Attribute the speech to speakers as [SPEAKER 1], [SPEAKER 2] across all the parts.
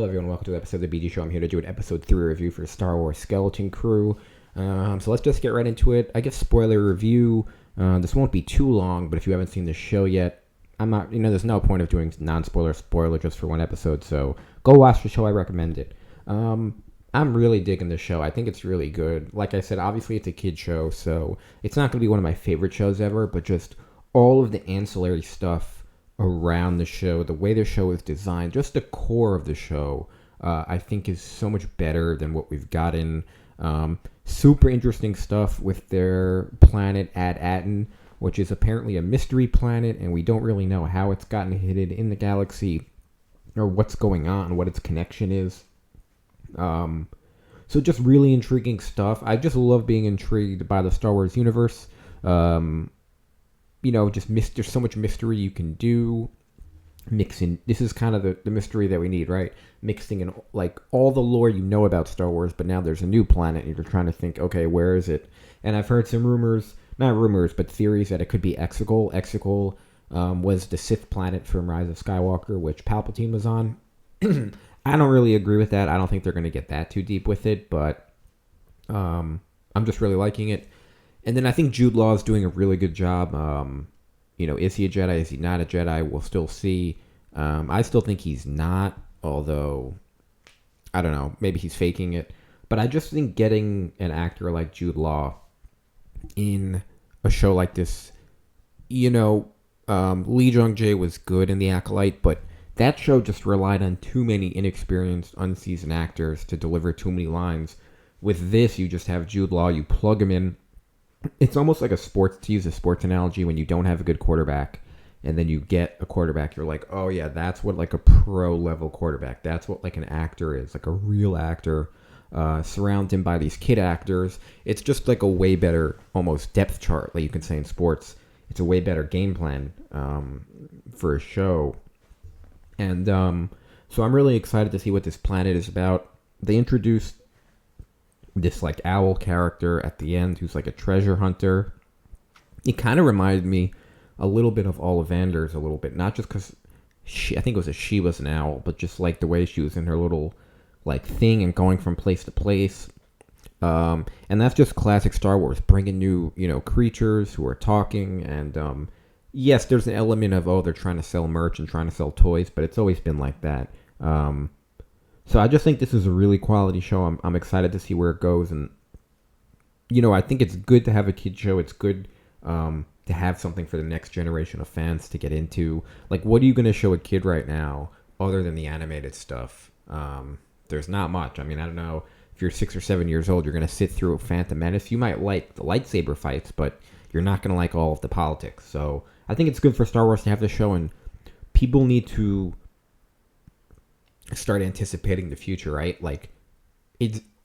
[SPEAKER 1] Hello everyone, welcome to the episode of the BG Show. I'm here to do an episode 3 review for Star Wars Skeleton Crew. So let's just get right into it. I guess spoiler review. This won't be too long, but if you haven't seen the show yet, there's no point of doing spoiler just for one episode, so go watch the show. I recommend it. I'm really digging the show. I think it's really good. Like I said, obviously it's a kid show, so it's not going to be one of my favorite shows ever, but just all of the ancillary stuff around the show, the way the show is designed, just the core of the show, I think is so much better than what we've gotten. Super interesting stuff with their planet Ad Aten, which is apparently a mystery planet, and we don't really know how it's gotten hidden in the galaxy or what's going on, what its connection is. So just really intriguing stuff. I just love being intrigued by the Star Wars universe. There's so much mystery you can do. Mixing, this is kind of the mystery that we need, right? Mixing in like all the lore you know about Star Wars, but now there's a new planet and you're trying to think, okay, where is it? And I've heard some not rumors, but theories that it could be Exegol. Exegol was the Sith planet from Rise of Skywalker, which Palpatine was on. I don't really agree with that. I don't think they're going to get that too deep with it, but I'm just really liking it. And then I think Jude Law is doing a really good job. Is he a Jedi? Is he not a Jedi? We'll still see. I still think he's not, although, I don't know, maybe he's faking it. But I just think getting an actor like Jude Law in a show like this, Lee Jung-jae was good in The Acolyte, but that show just relied on too many inexperienced, unseasoned actors to deliver too many lines. With this, you just have Jude Law, you plug him in. It's almost like to use a sports analogy, when you don't have a good quarterback and then you get a quarterback, you're like, oh yeah, that's what like a pro level quarterback, that's what like an actor is, like a real actor. Surround him by these kid actors. It's just like a way better almost depth chart, like you can say in sports. It's a way better game plan for a show. And so I'm really excited to see what this planet is about. They introduced this like owl character at the end who's like a treasure hunter. It kind of reminded me a little bit of Ollivanders a little bit, not just because I think it was she was an owl, but just like the way she was in her little like thing and going from place to place. And that's just classic Star Wars, bringing new creatures who are talking. And yes, there's an element of they're trying to sell merch and trying to sell toys, but it's always been like that. So I just think this is a really quality show. I'm excited to see where it goes. And, I think it's good to have a kid show. It's good to have something for the next generation of fans to get into. Like, what are you going to show a kid right now other than the animated stuff? There's not much. I mean, I don't know. If you're 6 or 7 years old, you're going to sit through Phantom Menace. You might like the lightsaber fights, but you're not going to like all of the politics. So I think it's good for Star Wars to have this show, and people need to start anticipating the future, right? Like,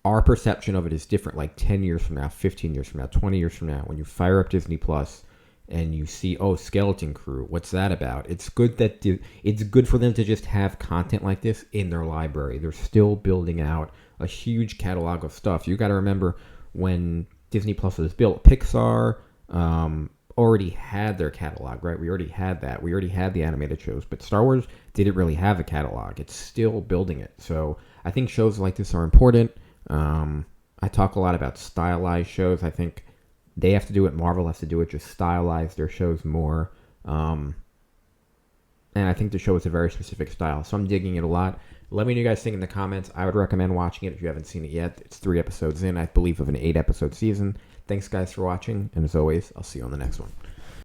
[SPEAKER 1] our perception of it is different. Like 10 years from now, 15 years from now, 20 years from now, when you fire up Disney Plus and you see, Skeleton Crew, what's that about? It's good for them to just have content like this in their library. They're still building out a huge catalog of stuff. You got to remember, when Disney Plus was built, Pixar already had their catalog, right? We already had that. We already had the animated shows, but Star Wars didn't really have a catalog. It's still building it. So I think shows like this are important. I talk a lot about stylized shows. I think they have to do it. Marvel has to do it. Just stylize their shows more. And I think the show is a very specific style. So I'm digging it a lot. Let me know you guys think in the comments. I would recommend watching it if you haven't seen it yet. It's 3 episodes in, I believe, of an 8-episode season. Thanks, guys, for watching. And as always, I'll see you on the next one.